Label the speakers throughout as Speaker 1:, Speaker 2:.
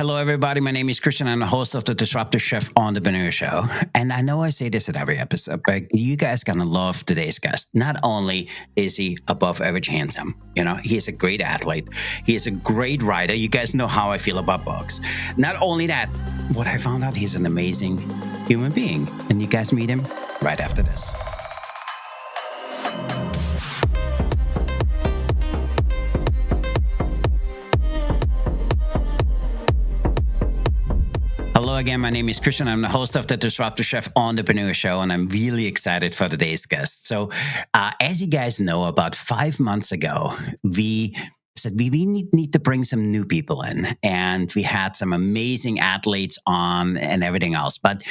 Speaker 1: Hello, everybody. My name is Christian. I'm the host of the Disruptive Chef Entrepreneur Show. And I know I say this at every episode, but you guys going to love today's guest. Not only is he above average handsome, he is a great athlete. He is a great writer. You guys know how I feel about books. Not only that, what I found out, he's an amazing human being. And you guys meet him right after this. Hello again, my name is Christian. I'm the host of the Disruptive Chef Entrepreneur Show, and I'm really excited for today's guest. So, as you guys know, about 5 months ago, we said we need to bring some new people in, and we had some amazing athletes on and everything else. But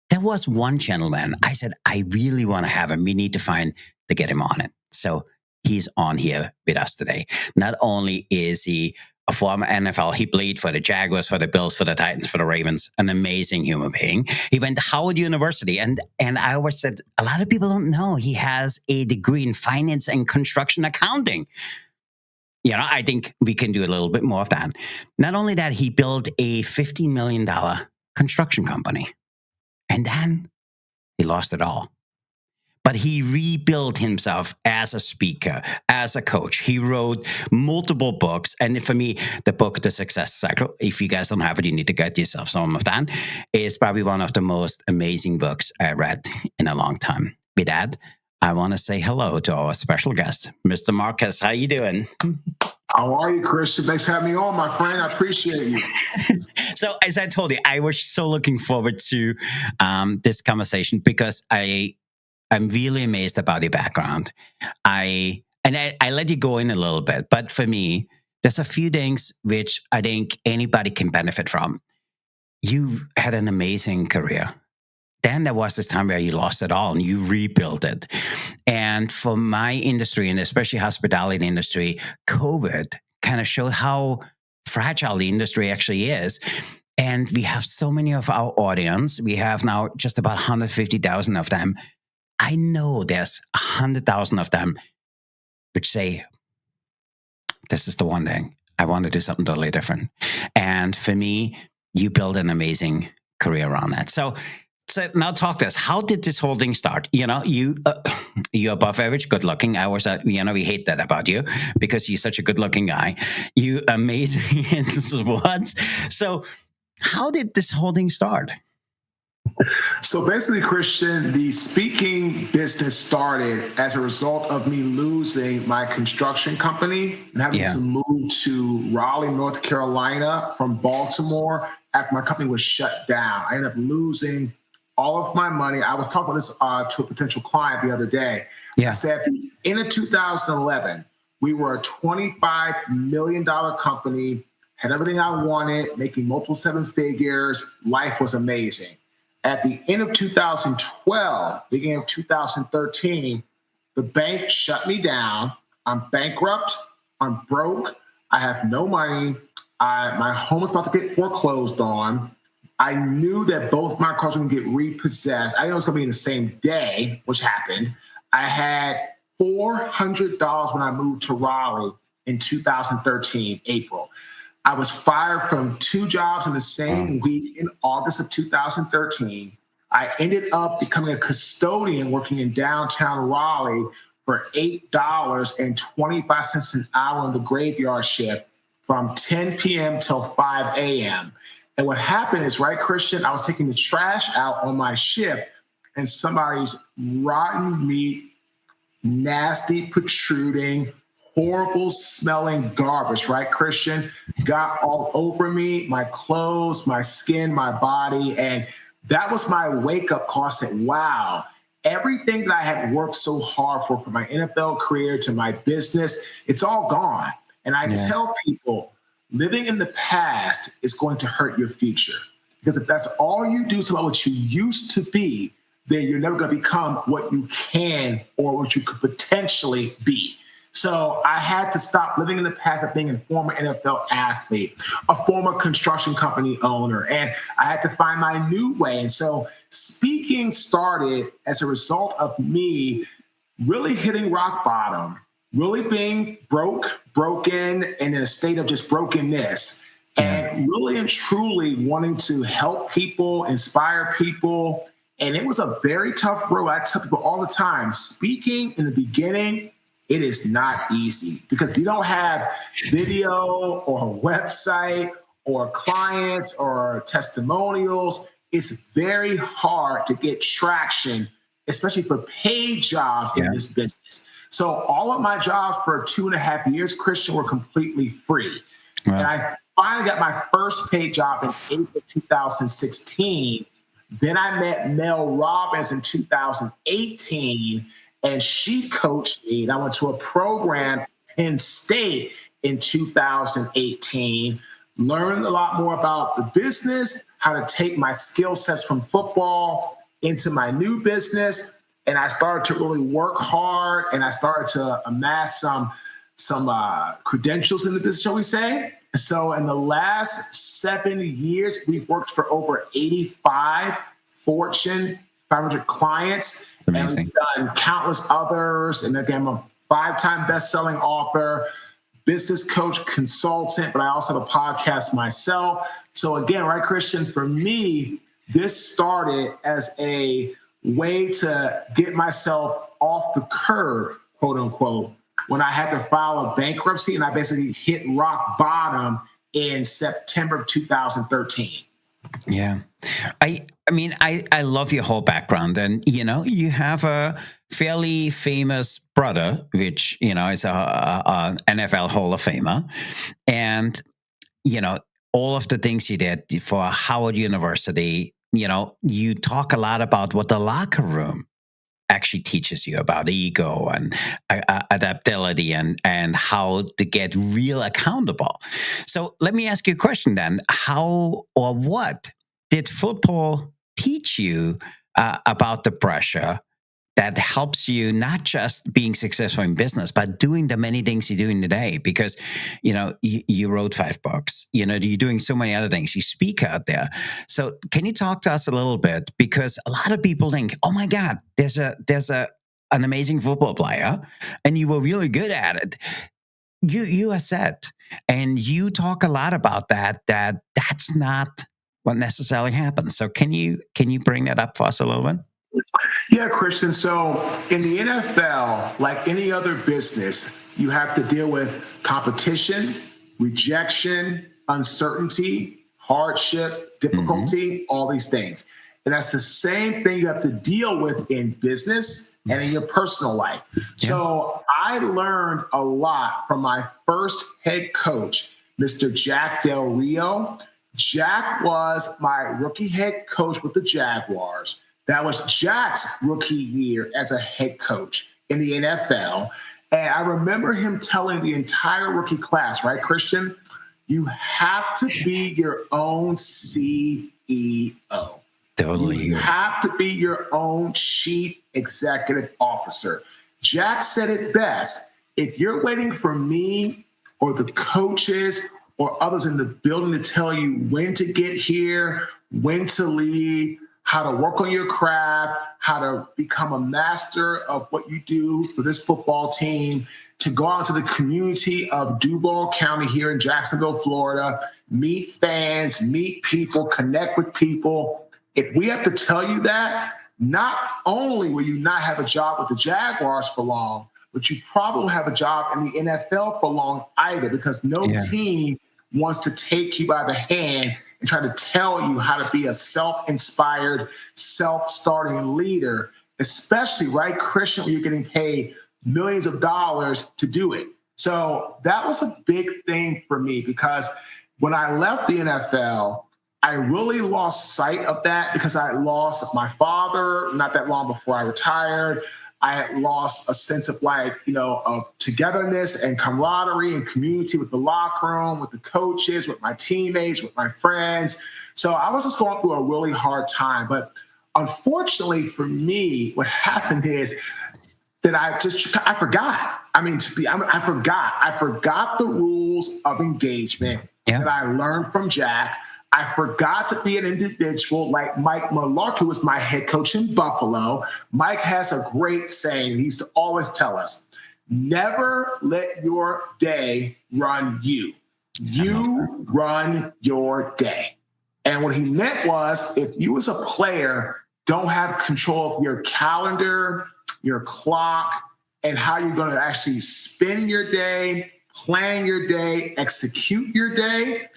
Speaker 1: there was one gentleman, I said, I really want to have him. We need to find to get him on it. So he's on here with us today. Not only is he a former NFL. He played for the Jaguars, for the Bills, for the Titans, for the Ravens. An amazing human being. He went to Howard University. And I always said, a lot of people don't know he has a degree in finance and construction accounting. I think we can do a little bit more of that. Not only that, he built a $15 million construction company. And then he lost it all. But he rebuilt himself as a speaker, as a coach. He wrote multiple books. And for me, the book, The Success Cycle, if you guys don't have it, you need to get yourself some of that, is probably one of the most amazing books I read in a long time. With that, I want to say hello to our special guest, Mr. Marques. How you doing?
Speaker 2: How are you, Christian? Thanks for having me on, my friend. I appreciate you.
Speaker 1: So, as I told you, I was so looking forward to this conversation because I'm really amazed about your background. I let you go in a little bit, but for me, there's a few things which I think anybody can benefit from. You had an amazing career. Then there was this time where you lost it all and you rebuilt it. And for my industry, and especially hospitality industry, COVID kind of showed how fragile the industry actually is. And we have so many of our audience. We have now just about 150,000 of them. I know there's 100,000 of them which say, this is the one thing. I want to do something totally different. And for me, you build an amazing career around that. So now talk to us. How did this whole thing start? You're above average, good looking. I always, we hate that about you because you're such a good looking guy. You amazing in sports. So how did this whole thing start?
Speaker 2: So basically, Christian, the speaking business started as a result of me losing my construction company and having to move to Raleigh, North Carolina from Baltimore after my company was shut down. I ended up losing all of my money. I was talking about this to a potential client the other day. I said at the end of 2011, we were a $25 million company, had everything I wanted, making multiple seven figures. Life was amazing. At the end of 2012, beginning of 2013, the bank shut me down. I'm bankrupt. I'm broke. I have no money. My home is about to get foreclosed on. I knew that both my cars were going to get repossessed. I knew it was going to be in the same day, which happened. I had $400 when I moved to Raleigh in 2013, April. I was fired from 2 jobs in the same week in August of 2013. I ended up becoming a custodian working in downtown Raleigh for $8.25 an hour on the graveyard shift from 10 p.m. till 5 a.m. And what happened is, right, Christian, I was taking the trash out on my shift and somebody's rotten meat, nasty, protruding, horrible smelling garbage, right, Christian, got all over me, my clothes, my skin, my body. And that was my wake-up call. I said, wow, everything that I had worked so hard for my NFL career to my business, it's all gone. And I tell people, living in the past is going to hurt your future. Because if that's all you do about what you used to be, then you're never going to become what you can or what you could potentially be. So I had to stop living in the past of being a former NFL athlete, a former construction company owner, and I had to find my new way. And so speaking started as a result of me really hitting rock bottom, really being broken, and in a state of just brokenness. And really and truly wanting to help people, inspire people. And it was a very tough road. I tell people all the time, speaking in the beginning, it is not easy because you don't have video or a website or clients or testimonials. It's very hard to get traction, especially for paid jobs in this business. So all of my jobs for 2.5 years, Christian, were completely free. Wow. And I finally got my first paid job in April 2016. Then I met Mel Robbins in 2018, and she coached me. And I went to a program at Penn State in 2018, learned a lot more about the business, how to take my skill sets from football into my new business. And I started to really work hard, and I started to amass some credentials in the business, shall we say. So in the last 7 years, we've worked for over 85 Fortune 500 clients.
Speaker 1: Amazing.
Speaker 2: And we've done countless others. And again, I'm a 5-time best-selling author, business coach, consultant, but I also have a podcast myself. So again, right, Christian, for me, this started as a way to get myself off the curb, quote unquote, when I had to file a bankruptcy, and I basically hit rock bottom in September of 2013.
Speaker 1: Yeah. I mean, I love your whole background, and, you have a fairly famous brother, which, is a NFL Hall of Famer. And, all of the things you did for Howard University, you talk a lot about what the locker room actually teaches you about ego and adaptability and how to get real accountable. So let me ask you a question then. How or what did football teach you about the pressure that helps you not just being successful in business, but doing the many things you're doing today? Because, you wrote 5 books, you're doing so many other things. You speak out there. So can you talk to us a little bit? Because a lot of people think, oh my God, there's an amazing football player and you were really good at it. You are set. And you talk a lot about that's not what necessarily happens. So can you bring that up for us a little bit?
Speaker 2: Yeah, Christian. So in the NFL, like any other business, you have to deal with competition, rejection, uncertainty, hardship, difficulty, all these things. And that's the same thing you have to deal with in business and in your personal life. Yeah. So I learned a lot from my first head coach, Mr. Jack Del Rio. Jack was my rookie head coach with the Jaguars. That was Jack's rookie year as a head coach in the NFL. And I remember him telling the entire rookie class, right, Christian? You have to be your own CEO.
Speaker 1: Totally.
Speaker 2: You have to be your own chief executive officer. Jack said it best. If you're waiting for me or the coaches or others in the building to tell you when to get here, when to leave, how to work on your craft, how to become a master of what you do for this football team, to go out to the community of Duval County here in Jacksonville, Florida, meet fans, meet people, connect with people. If we have to tell you that, not only will you not have a job with the Jaguars for long, but you probably won't have a job in the NFL for long either, because no team wants to take you by the hand and try to tell you how to be a self-inspired, self-starting leader, especially, right, Christian, when you're getting paid millions of dollars to do it. So that was a big thing for me, because when I left the NFL, I really lost sight of that because I lost my father not that long before I retired. I had lost a sense of of togetherness and camaraderie and community with the locker room, with the coaches, with my teammates, with my friends. So I was just going through a really hard time. But unfortunately for me, what happened is that I forgot. I forgot the rules of engagement that I learned from Jack. I forgot to be an individual like Mike Mularkey, who was my head coach in Buffalo. Mike has a great saying. He used to always tell us, never let your day run you. You run your day. And what he meant was, if you as a player don't have control of your calendar, your clock, and how you're going to actually spend your day, plan your day, execute your day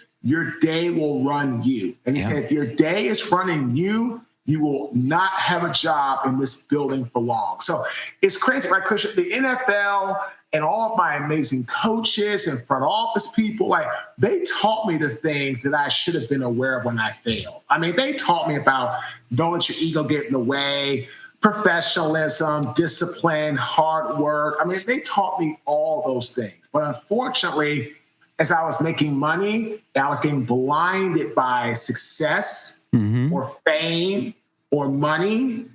Speaker 2: will run you. And he said, if your day is running you, you will not have a job in this building for long. So it's crazy, right, Christian? The NFL and all of my amazing coaches and front office people, like, they taught me the things that I should have been aware of when I failed. I mean, they taught me about don't let your ego get in the way, professionalism, discipline, hard work. I mean, they taught me all those things. But unfortunately, as I was making money, I was getting blinded by success or fame or money.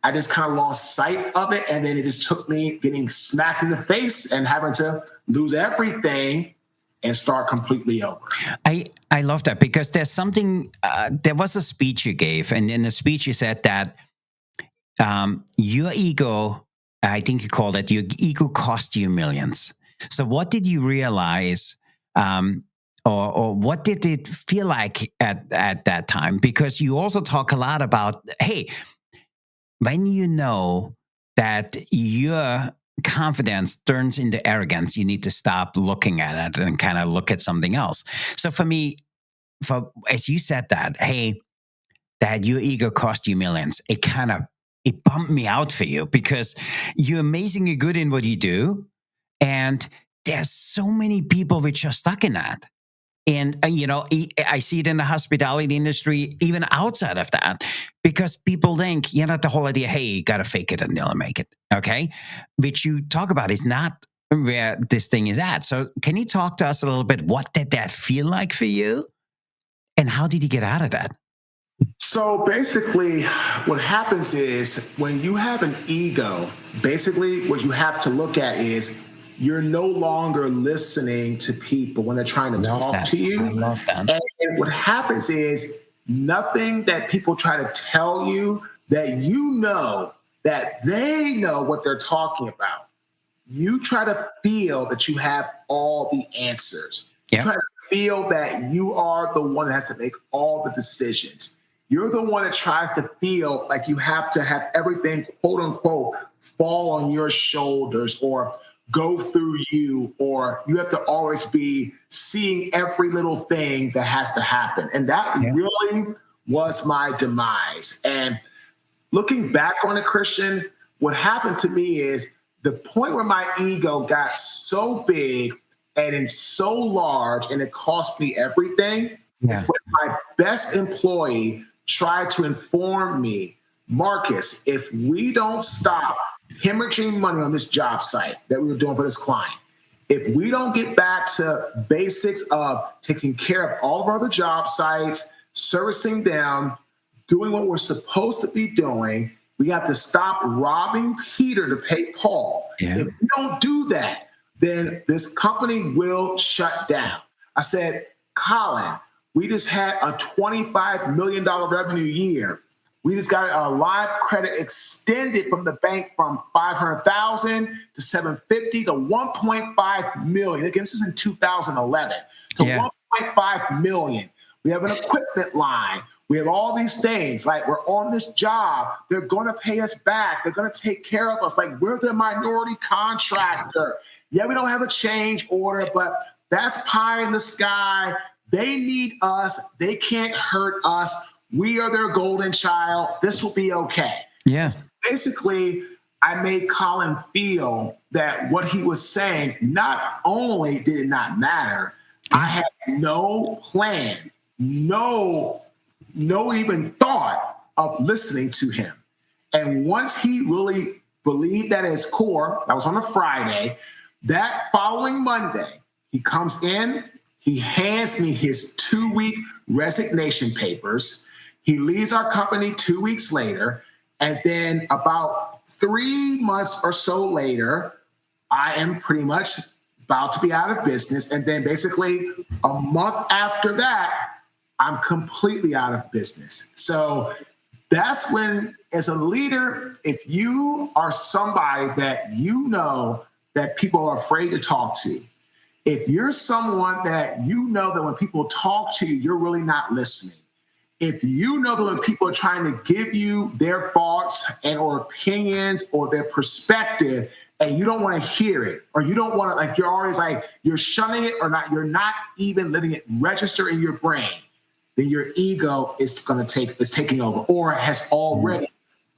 Speaker 2: I just kind of lost sight of it. And then it just took me getting smacked in the face and having to lose everything and start completely over.
Speaker 1: I love that, because there's something, there was a speech you gave, and in the speech you said that your ego, I think you called it, your ego cost you millions. So what did you realize, or what did it feel like at that time? Because you also talk a lot about, hey, when you know that your confidence turns into arrogance, you need to stop looking at it and kind of look at something else. So for me, as you said that, hey, that your ego cost you millions, it bumped me out for you, because you're amazingly good in what you do. And there's so many people which are stuck in that. And, I see it in the hospitality industry, even outside of that, because people think, the whole idea, hey, you got to fake it and they'll make it. Okay. Which you talk about is not where this thing is at. So can you talk to us a little bit? What did that feel like for you? And how did you get out of that?
Speaker 2: So basically, what happens is when you have an ego, basically what you have to look at is you're no longer listening to people when they're trying to talk to you.
Speaker 1: I love that.
Speaker 2: And what happens is nothing that people try to tell you that that they know what they're talking about. You try to feel that you have all the answers. You try to feel that you are the one that has to make all the decisions. You're the one that tries to feel like you have to have everything, quote unquote, fall on your shoulders or go through you, or you have to always be seeing every little thing that has to happen. And that really was my demise. And looking back on it, Christian, what happened to me is the point where my ego got so big and so large and it cost me everything is when my best employee tried to inform me, Marques, if we don't stop hemorrhaging money on this job site that we were doing for this client, if we don't get back to basics of taking care of all of our other job sites, servicing them, doing what we're supposed to be doing, we have to stop robbing Peter to pay Paul. If we don't do that, then this company will shut down. I said, Colin, we just had a $25 million revenue year. We just got a line of credit extended from the bank from $500,000 to $750 to $1.5 million. Again, this is in 2011 to $1.5 million. We have an equipment line. We have all these things. Like, we're on this job. They're going to pay us back. They're going to take care of us. Like, we're their minority contractor. Yeah, we don't have a change order, but that's pie in the sky. They need us. They can't hurt us. We are their golden child. This will be okay.
Speaker 1: Yes.
Speaker 2: Basically, I made Colin feel that what he was saying, not only did it not matter, I had no plan, no even thought of listening to him. And once he really believed that at his core, that was on a Friday, that following Monday, he comes in, he hands me his 2-week resignation papers. He leaves our company 2 weeks later. And then about 3 months or so later, I am pretty much about to be out of business. And then basically a month after that, I'm completely out of business. So that's when, as a leader, if you are somebody that you know that people are afraid to talk to, If you're someone that you know that when people talk to you, you're really not listening. If you know that when people are trying to give you their thoughts and or opinions or their perspective, and you don't want to hear it, or you don't want to, like, you're always like, you're shunning it or not, you're not even letting it register in your brain, then your ego is taking over or has already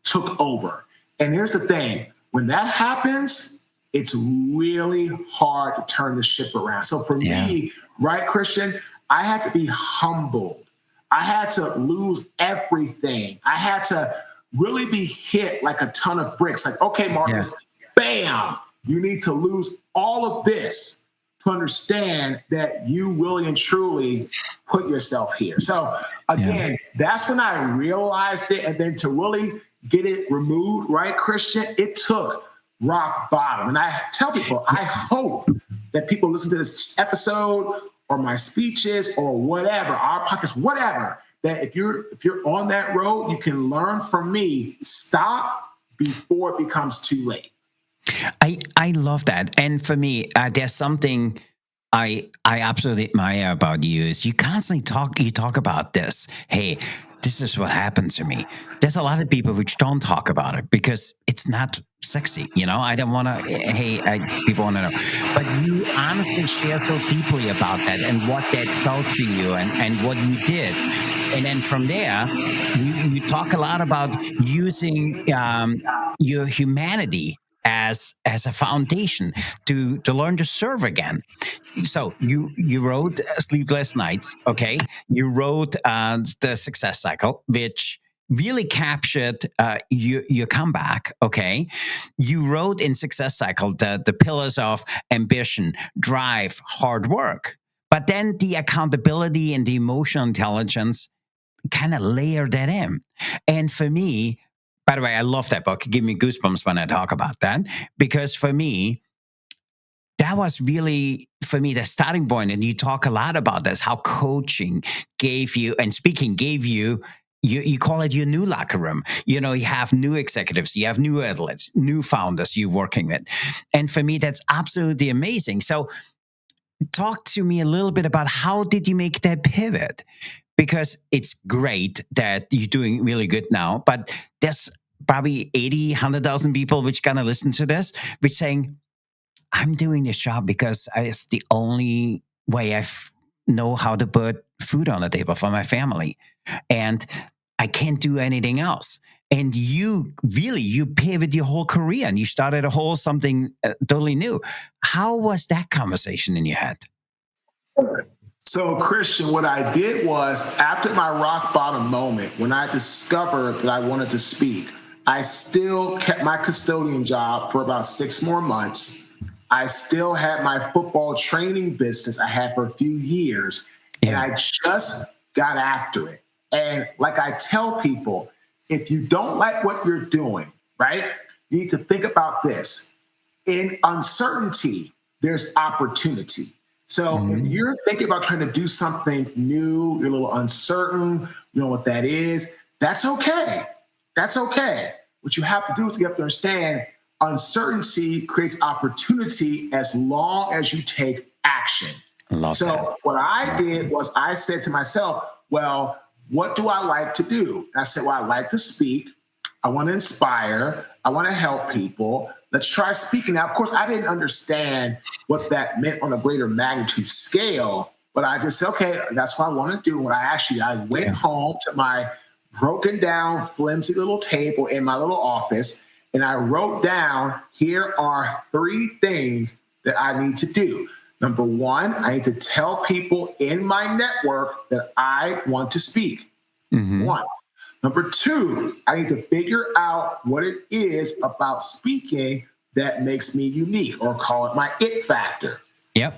Speaker 2: took over. And here's the thing, when that happens, it's really hard to turn the ship around. So for me, right, Christian, I had to be humbled. I had to lose everything. I had to really be hit like a ton of bricks. Like, okay, Marcus, bam, you need to lose all of this to understand that you really and truly put yourself here. So again, that's when I realized it. And then to really get it removed, right, Christian, it took rock bottom. And I tell people, I hope that people listen to this episode or my speeches or whatever, our podcast, whatever, that if you're on that road, you can learn from me. Stop before it becomes too late.
Speaker 1: I love that. And for me, there's something I absolutely admire about you is you constantly talk about this. Hey, this is what happened to me. There's a lot of people which don't talk about it because it's not sexy. I don't want to, people want to know. But you honestly share so deeply about that and what that felt to you and what you did. And then from there, you talk a lot about using your humanity as a foundation to learn to serve again. So you wrote Sleepless Nights, okay? You wrote the Success Cycle, which really captured your comeback, okay? You wrote in Success Cycle the pillars of ambition, drive, hard work, but then the accountability and the emotional intelligence kind of layer that in. And for me, by the way, I love that book. It gives me goosebumps when I talk about that because for me, that was really, for me, the starting point. And you talk a lot about this, how coaching gave you and speaking gave you, you call it your new locker room. You have new executives, you have new athletes, new founders you're working with. And for me, that's absolutely amazing. So talk to me a little bit about how did you make that pivot? Because it's great that you're doing really good now, but there's probably 80, 100,000 people which going to listen to this, which saying, I'm doing this job because it's the only way I know how to put food on the table for my family. And I can't do anything else. And you pivoted your whole career and you started a whole something totally new. How was that conversation in your head?
Speaker 2: So, Christian, what I did was after my rock bottom moment, when I discovered that I wanted to speak, I still kept my custodian job for about 6 more months. I still had my football training business I had for a few years, and I just got after it. And like I tell people, if you don't like what you're doing, right, you need to think about this. In uncertainty, there's opportunity. So if you're thinking about trying to do something new, you're a little uncertain, you know what that is, that's okay. That's okay. What you have to do is you have to understand uncertainty creates opportunity as long as you take action. What I did was I said to myself, well, what do I like to do? And I said, well, I like to speak. I want to inspire. I want to help people. Let's try speaking. Now, of course, I didn't understand what that meant on a greater magnitude scale, but I just said, okay, that's what I want to do. When I went home to my broken down, flimsy little table in my little office, and I wrote down, here are 3 things that I need to do. Number 1, I need to tell people in my network that I want to speak. 1. Number 2, I need to figure out what it is about speaking that makes me unique, or call it my it factor.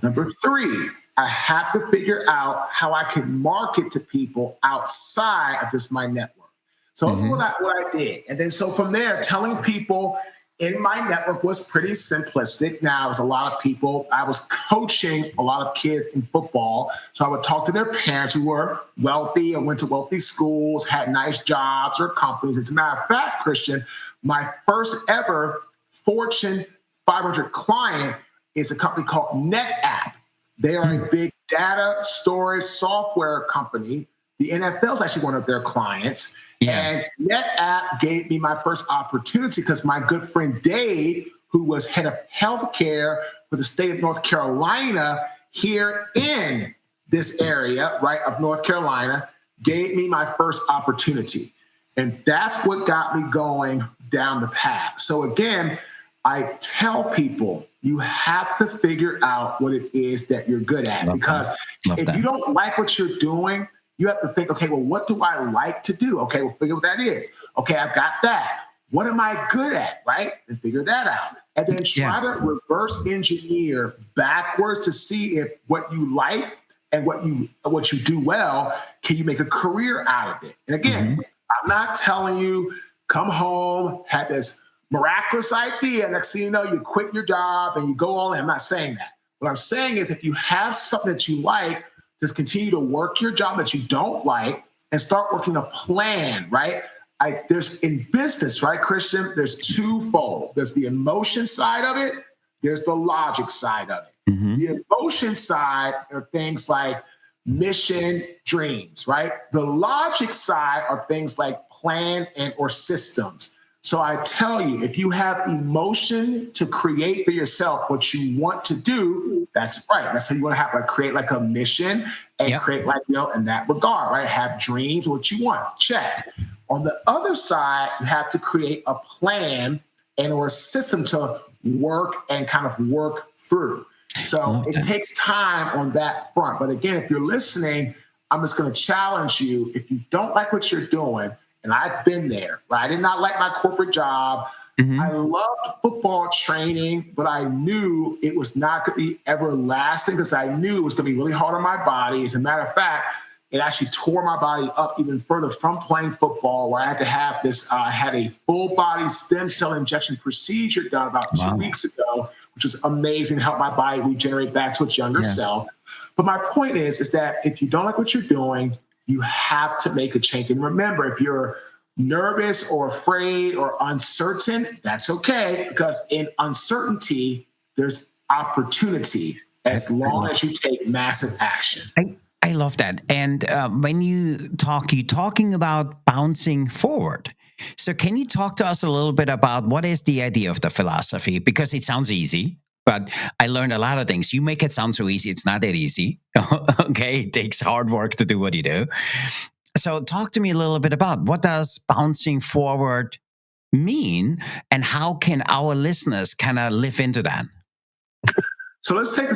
Speaker 2: Number 3, I have to figure out how I can market to people outside of just my network. So that's what I did. And then so from there, telling people in my network was pretty simplistic. Now, it was a lot of people. I was coaching a lot of kids in football. So I would talk to their parents who were wealthy or went to wealthy schools, had nice jobs or companies. As a matter of fact, Christian, my first ever Fortune 500 client is a company called NetApp. They are a big data storage software company. The NFL is actually one of their clients. And NetApp gave me my first opportunity because my good friend Dave, who was head of healthcare for the state of North Carolina here in this area, right, of North Carolina, gave me my first opportunity. And that's what got me going down the path. So again, I tell people you have to figure out what it is that you're good at. Because if you don't like what you're doing, you have to think, okay, well, what do I like to do? Okay, well, figure what that is. Okay, I've got that. What am I good at, right? And figure that out. And then try to reverse engineer backwards to see if what you like and what you do well, can you make a career out of it? And again, I'm not telling you come home, have this miraculous idea, next thing you know, you quit your job and you go all in. I'm not saying that. What I'm saying is if you have something that you like, just continue to work your job that you don't like and start working a plan, right? There's in business, right, Christian, there's twofold. There's the emotion side of it. There's the logic side of it. The emotion side are things like mission, dreams, right? The logic side are things like plan and or systems. So I tell you, if you have emotion to create for yourself what you want to do, that's right. That's how you want to have, like, create like a mission and create like, in that regard, right? Have dreams, what you want, check. On the other side, you have to create a plan and or a system to work and kind of work through. So it takes time on that front. But again, if you're listening, I'm just going to challenge you. If you don't like what you're doing, and I've been there, right? I did not like my corporate job. I loved football training, but I knew it was not going to be everlasting because I knew it was going to be really hard on my body. As a matter of fact, it actually tore my body up even further from playing football, where I had to have this, had a full body stem cell injection procedure done about 2 weeks ago, which was amazing, helped my body regenerate back to its younger self. But my point is that if you don't like what you're doing, you have to make a change. And remember, if you're nervous or afraid or uncertain, that's okay, because in uncertainty, there's opportunity as long as you take massive action.
Speaker 1: I love that. And when you're talking about bouncing forward. So can you talk to us a little bit about what is the idea of the philosophy? Because it sounds easy, but I learned a lot of things. You make it sound so easy. It's not that easy. Okay. It takes hard work to do what you do. So talk to me a little bit about what does bouncing forward mean and how can our listeners kind of live into that?
Speaker 2: So let's take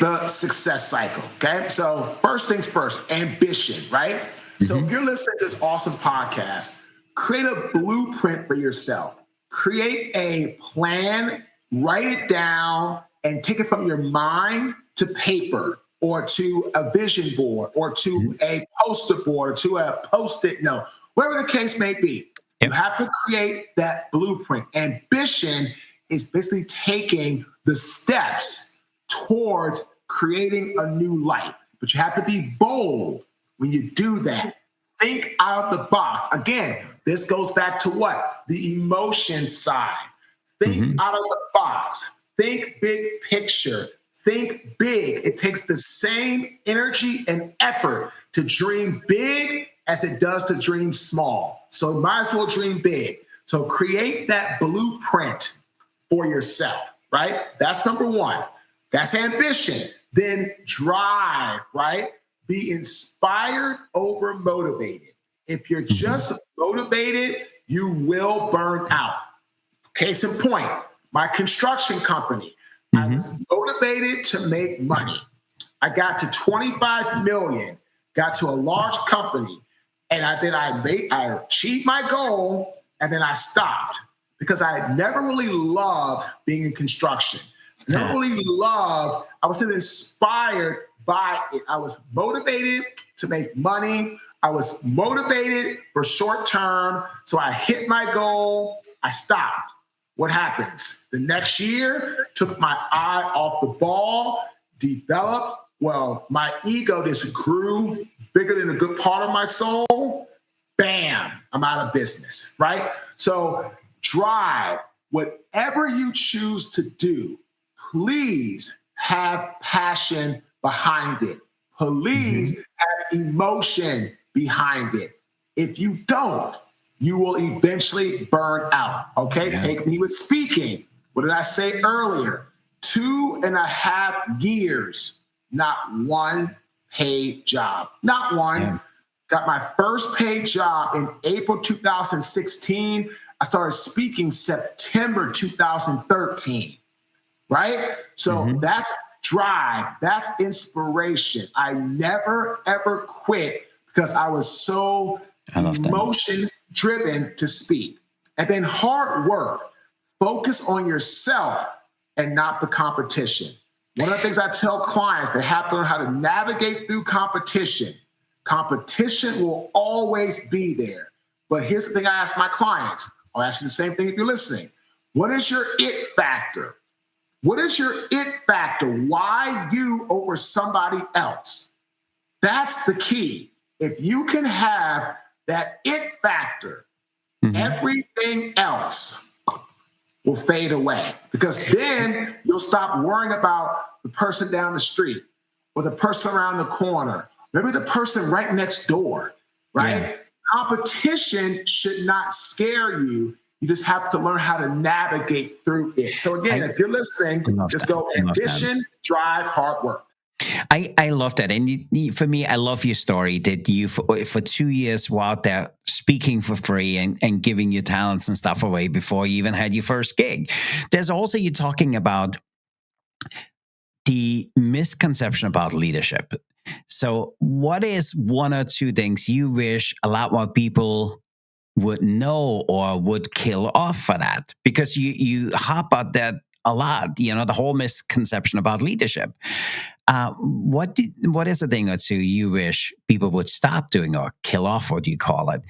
Speaker 2: the success cycle, okay? So first things first, ambition, right? So if you're listening to this awesome podcast, create a blueprint for yourself. Create a plan, write it down, and take it from your mind to paper or to a vision board or to a poster board or to a Post-it note, whatever the case may be. You have to create that blueprint. Ambition is basically taking the steps towards creating a new life. But you have to be bold when you do that. Think out of the box. Again, this goes back to what? The emotion side. Think out of the box. Think big picture. Think big. It takes the same energy and effort to dream big as it does to dream small. So might as well dream big. So create that blueprint for yourself, right? That's number one. That's ambition. Then drive, right? Be inspired over motivated. If you're just motivated, you will burn out. Case in point, my construction company, I was motivated to make money. I got to 25 million, got to a large company, and I achieved my goal, and then I stopped because I never really loved being in construction. I never really loved, I wasn't inspired by it. I was motivated to make money. I was motivated for short term. So I hit my goal. I stopped. What happens? The next year, took my eye off the ball, developed. Well, my ego just grew bigger than a good part of my soul. Bam, I'm out of business, right? So drive, whatever you choose to do, please have passion behind it. Please have emotion behind it. If you don't, you will eventually burn out. Okay, take me with speaking. What did I say earlier? 2.5 years, not one paid job. Not one.
Speaker 1: Yeah.
Speaker 2: Got my first paid job in April 2016. I started speaking September 2013, right? So that's drive, that's inspiration. I never, ever quit because I was so emotion driven to speak. And then hard work, focus on yourself and not the competition. One of the things I tell clients, they have to learn how to navigate through competition. Competition will always be there. But here's the thing I ask my clients. I'll ask you the same thing if you're listening. What is your it factor? What is your it factor? Why you over somebody else? That's the key. If you can have that it factor, everything else will fade away, because then you'll stop worrying about the person down the street or the person around the corner, maybe the person right next door, right? Yeah. Competition should not scare you. You just have to learn how to navigate through it. So again, if you're listening, just go ambition, drive, hard work.
Speaker 1: I love that. And for me, I love your story that you, for 2 years, were out there speaking for free and giving your talents and stuff away before you even had your first gig. There's also you talking about the misconception about leadership. So what is one or two things you wish a lot more people would know or would kill off for that? Because you hop at that a lot, the whole misconception about leadership. What is a thing or two you wish people would stop doing or kill off, what do you call it,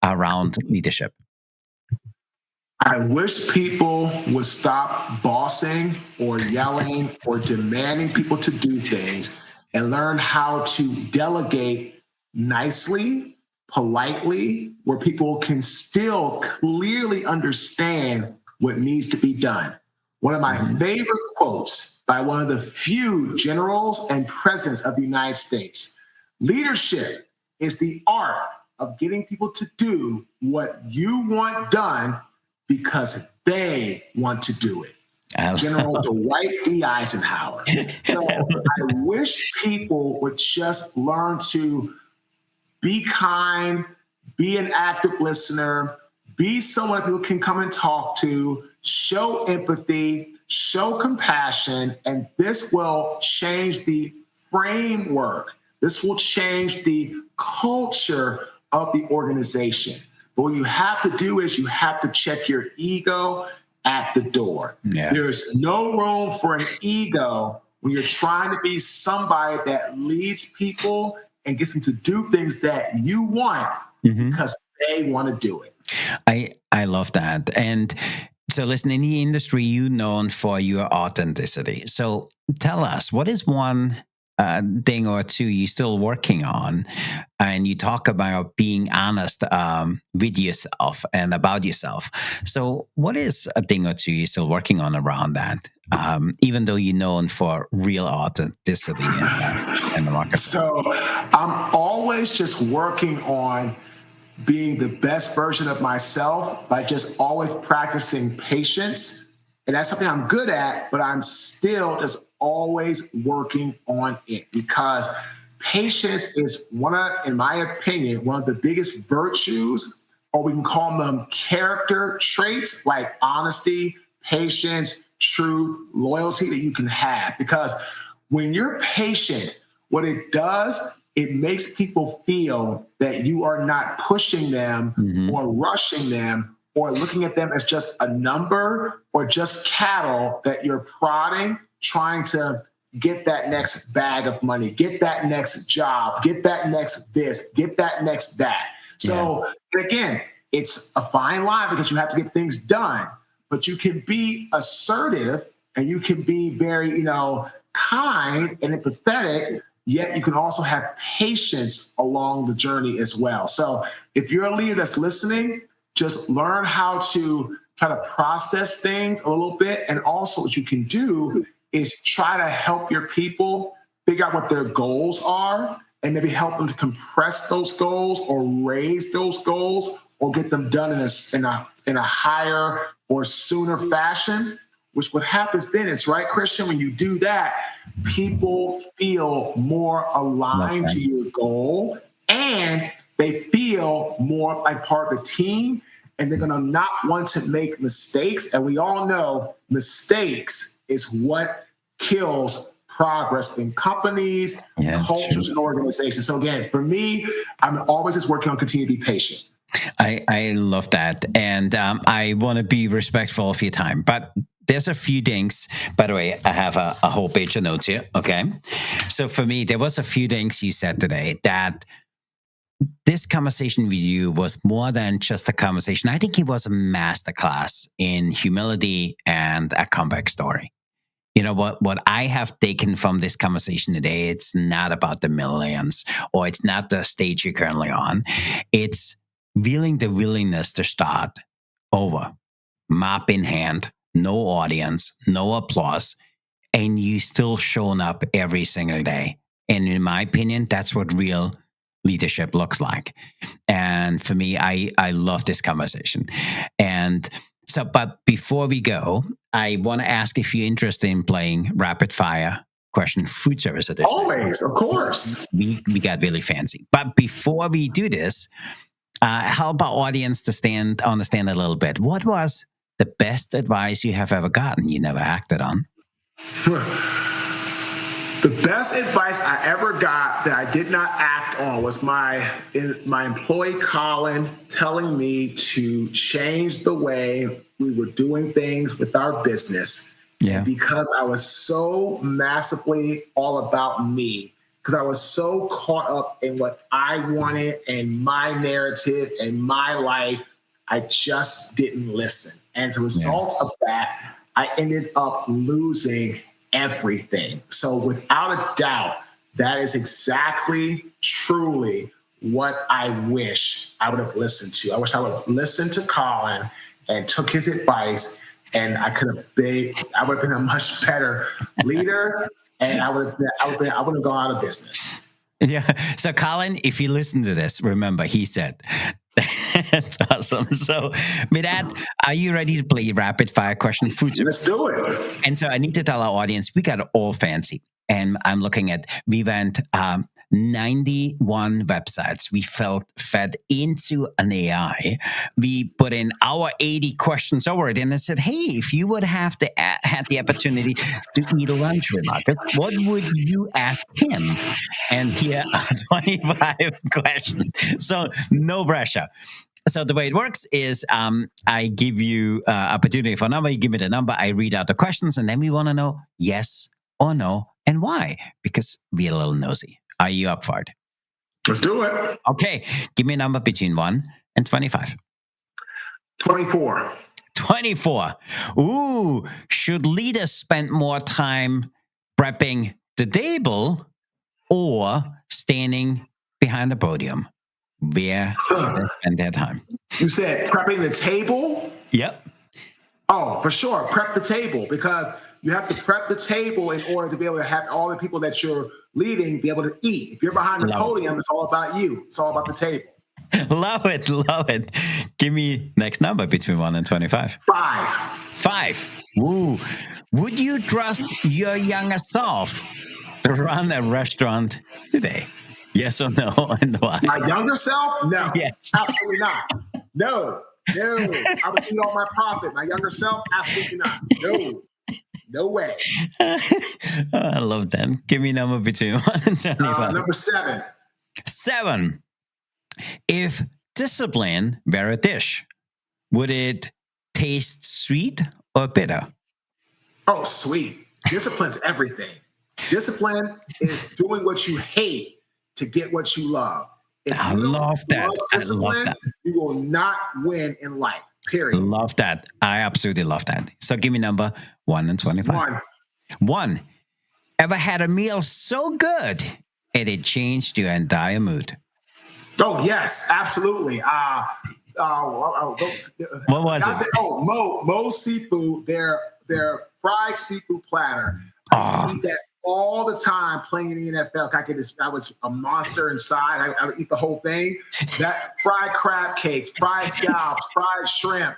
Speaker 1: around leadership?
Speaker 2: I wish people would stop bossing or yelling or demanding people to do things and learn how to delegate nicely, politely, where people can still clearly understand what needs to be done. One of my favorite quotes by one of the few generals and presidents of the United States: leadership is the art of getting people to do what you want done because they want to do it. General Dwight D. Eisenhower. So I wish people would just learn to be kind, be an active listener, be someone people can come and talk to, show empathy, show compassion, and this will change the framework. This will change the culture of the organization. But what you have to do is you have to check your ego at the door. Yeah. There is no room for an ego when you're trying to be somebody that leads people and gets them to do things that you want because they want to do it.
Speaker 1: I love that. And so listen, in the industry, you're known for your authenticity. So tell us, what is one thing or two you're still working on? And you talk about being honest with yourself and about yourself. So what is a thing or two you're still working on around that, even though you're known for real authenticity in the market?
Speaker 2: So I'm always just working on being the best version of myself by just always practicing patience. And that's something I'm good at, but I'm still just always working on it, because patience is in my opinion, one of the biggest virtues, or we can call them character traits, like honesty, patience, truth, loyalty, that you can have. Because when you're patient, what it does, it makes people feel that you are not pushing them or rushing them or looking at them as just a number or just cattle that you're prodding, trying to get that next bag of money, get that next job, get that next this, get that next that. So again, it's a fine line because you have to get things done, but you can be assertive and you can be very, kind and empathetic, yet you can also have patience along the journey as well. So if you're a leader that's listening, just learn how to try to process things a little bit. And also what you can do is try to help your people figure out what their goals are and maybe help them to compress those goals or raise those goals or get them done in a higher or sooner fashion. Which what happens then is, right, Christian, when you do that, people feel more aligned to your goal and they feel more like part of the team, and they're going to not want to make mistakes. And we all know mistakes is what kills progress in companies, cultures, and organizations. So again, for me, I'm always just working on continue to be patient.
Speaker 1: I love that. And I want to be respectful of your time. But there's a few things. By the way, I have a whole page of notes here. Okay. So for me, there was a few things you said today that this conversation with you was more than just a conversation. I think it was a masterclass in humility and a comeback story. You know what I have taken from this conversation today, it's not about the millions or it's not the stage you're currently on. It's feeling the willingness to start over, mop in hand, no audience, no applause, and you still showing up every single day. And in my opinion, that's what real leadership looks like. And for me, I love this conversation. And so, but before we go, I want to ask if you're interested in playing rapid fire question food service edition.
Speaker 2: Always, of course.
Speaker 1: We got really fancy. But before we do this, help our audience to understand a little bit. What was the best advice you have ever gotten you never acted on?
Speaker 2: The best advice I ever got that I did not act on was my employee Colin telling me to change the way we were doing things with our business.
Speaker 1: Yeah.
Speaker 2: Because I was so massively all about me, because I was so caught up in what I wanted and my narrative and my life, I just didn't listen. And as a result of that, I ended up losing everything. So without a doubt, that is exactly, truly what I wish I would have listened to. I wish I would have listened to Colin and took his advice, and I would have been a much better leader, and I would have gone out of business.
Speaker 1: Yeah. So Colin, if you listen to this, remember he said. That's awesome. So with that, are you ready to play rapid fire question food service?
Speaker 2: Let's do it.
Speaker 1: And so I need to tell our audience, we got it all fancy. And I'm looking at, we went 91 websites. We fed into an AI. We put in our 80 questions over it. And I said, hey, if you would have had the opportunity to eat lunch with Marques, what would you ask him? And here are 25 questions. So no pressure. So the way it works is I give you opportunity for a number. You give me the number. I read out the questions. And then we want to know yes or no and why, because we're a little nosy. Are you up for it?
Speaker 2: Let's do it.
Speaker 1: Okay. Give me a number between 1 and 25.
Speaker 2: 24.
Speaker 1: 24. Ooh, should leaders spend more time prepping the table or standing behind the podium? Where should they spend their time?
Speaker 2: You said prepping the table?
Speaker 1: Yep.
Speaker 2: Oh, for sure. Prep the table, because you have to prep the table in order to be able to have all the people that you're leading be able to eat. If you're behind the podium, it's all about you. It's all about the table.
Speaker 1: Love it. Love it. Give me next number between 1 and 25.
Speaker 2: 5.
Speaker 1: 5. Ooh. Would you trust your younger self to run a restaurant today? Yes or no, and why?
Speaker 2: My younger self? No.
Speaker 1: Yes.
Speaker 2: Absolutely not. No. I would eat all my profit. My younger self? Absolutely not. No way.
Speaker 1: I love that. Give me a number between 1 and 25.
Speaker 2: Number 7.
Speaker 1: 7. If discipline were a dish, would it taste sweet or bitter?
Speaker 2: Oh, sweet. Discipline's everything. Discipline is doing what you hate to get what you love.
Speaker 1: I love that.
Speaker 2: You will not win in life, period.
Speaker 1: Love that. I absolutely love that. So give me number 1 and 25. 1. Ever had a meal so good and it changed your entire mood?
Speaker 2: Oh, yes, absolutely.
Speaker 1: What was it?
Speaker 2: Moe's Seafood, their fried seafood platter. I used to eat that all the time playing in the NFL. I was a monster inside. I would eat the whole thing. That fried crab cakes, fried scallops, fried shrimp,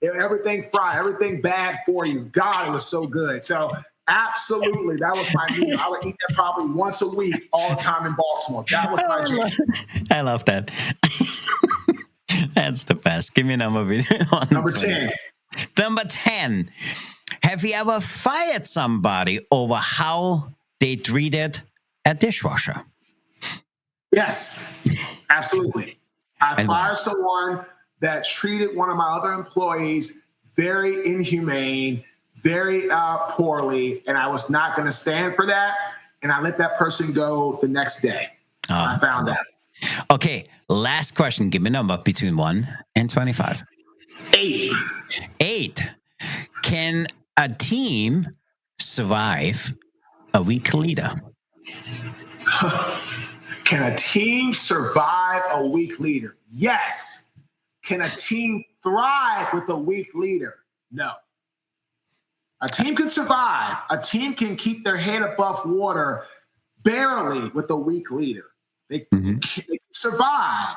Speaker 2: everything fried, everything bad for you. God, it was so good. So absolutely, that was my meal. I would eat that probably once a week, all the time in Baltimore. That was my jam.
Speaker 1: I love that. That's the best. Give me a number.
Speaker 2: Number 10.
Speaker 1: Number 10. Have you ever fired somebody over how they treated a dishwasher?
Speaker 2: Yes, absolutely. I fired someone that treated one of my other employees very inhumane, very poorly, and I was not going to stand for that. And I let that person go the next day. I found out.
Speaker 1: Okay, last question. Give me a number between 1 and 25.
Speaker 2: 8.
Speaker 1: 8. Can a team survive a weak leader?
Speaker 2: Can a team survive a weak leader? Yes. Can a team thrive with a weak leader? No. A team can survive. A team can keep their head above water barely with a weak leader. They can survive,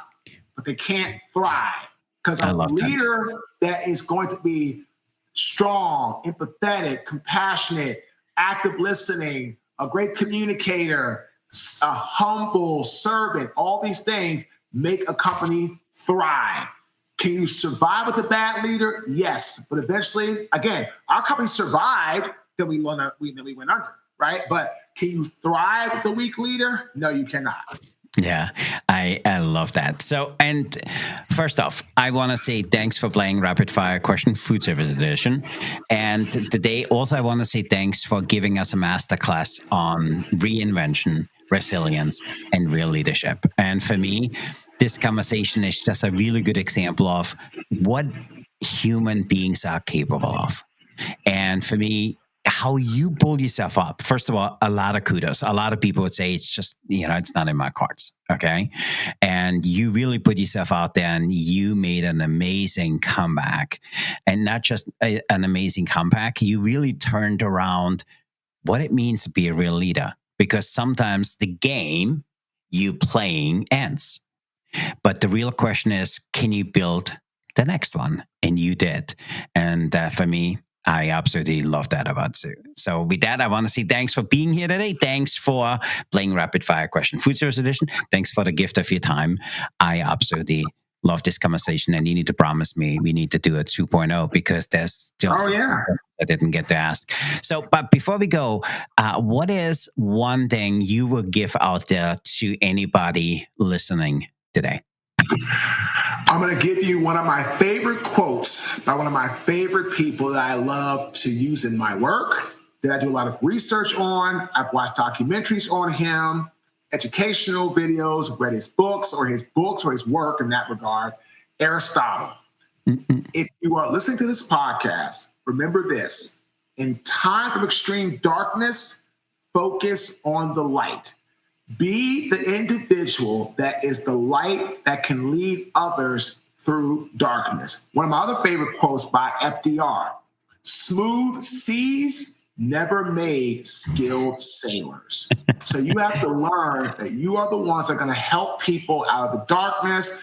Speaker 2: but they can't thrive. Because a leader that is going to be strong, empathetic, compassionate, active listening, a great communicator, a humble servant, all these things make a company thrive. Can you survive with a bad leader? Yes. But eventually, again, our company survived, then we went under, right? But can you thrive with a weak leader? No, you cannot.
Speaker 1: Yeah, I love that. So, and first off, I want to say thanks for playing Rapid Fire Question Food Service Edition. And today also I want to say thanks for giving us a masterclass on reinvention, resilience, and real leadership. And for me, this conversation is just a really good example of what human beings are capable of. And for me, how you pull yourself up. First of all, a lot of kudos. A lot of people would say it's just, it's not in my cards. Okay. And you really put yourself out there and you made an amazing comeback. And not just an amazing comeback, you really turned around what it means to be a real leader. Because sometimes the game you playing ends. But the real question is, can you build the next one? And you did. And for me, I absolutely love that about Sue. So with that, I want to say thanks for being here today. Thanks for playing Rapid Fire Question Food Service Edition. Thanks for the gift of your time. I absolutely love this conversation, and you need to promise me we need to do a 2.0 because there's still I didn't get to ask. So, but before we go, what is one thing you will give out there to anybody listening today?
Speaker 2: I'm going to give you one of my favorite quotes by one of my favorite people that I love to use in my work, that I do a lot of research on. I've watched documentaries on him, educational videos, read his books or his work in that regard. Aristotle. If you are listening to this podcast, remember this. In times of extreme darkness, focus on the light. Be the individual that is the light that can lead others through darkness. One of my other favorite quotes by FDR, smooth seas never made skilled sailors. So you have to learn that you are the ones that are going to help people out of the darkness,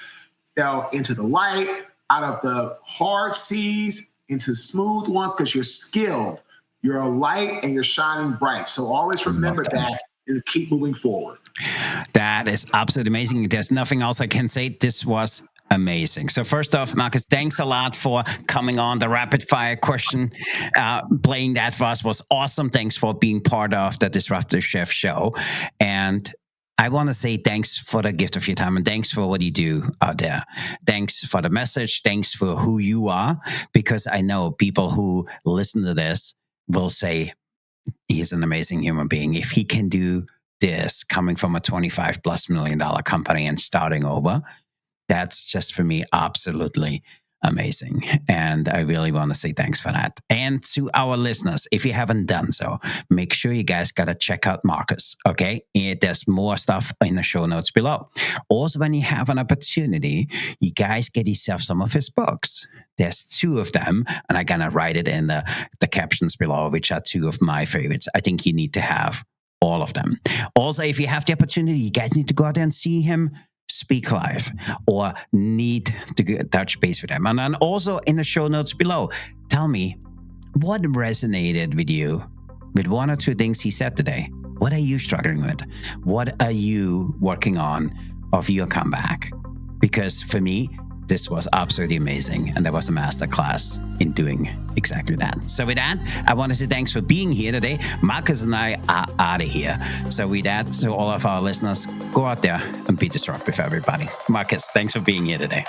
Speaker 2: into the light, out of the hard seas, into smooth ones, because you're skilled. You're a light and you're shining bright. So always remember that. And keep moving forward.
Speaker 1: That is absolutely amazing. There's nothing else I can say. This was amazing. So first off, Marques, thanks a lot for coming on the Rapid Fire Question. Playing that for us was awesome. Thanks for being part of the Disruptive Chef show. And I want to say thanks for the gift of your time and thanks for what you do out there. Thanks for the message. Thanks for who you are, because I know people who listen to this will say, he's an amazing human being. If he can do this coming from a $25+ million company and starting over, that's just for me absolutely amazing. And I really want to say thanks for that. And to our listeners, if you haven't done so, make sure you guys got to check out Marques, okay? There's more stuff in the show notes below. Also, when you have an opportunity, you guys get yourself some of his books. There's 2 of them, and I'm going to write it in the captions below, which are 2 of my favorites. I think you need to have all of them. Also, if you have the opportunity, you guys need to go out there and see him speak live or need to touch base with him. And then also in the show notes below, tell me what resonated with you with 1 or 2 things he said today. What are you struggling with? What are you working on of your comeback? Because for me, this was absolutely amazing. And there was a masterclass in doing exactly that. So with that, I want to say thanks for being here today. Marques and I are out of here. So with that, to all of our listeners, go out there and be disruptive, everybody. Marques, thanks for being here today.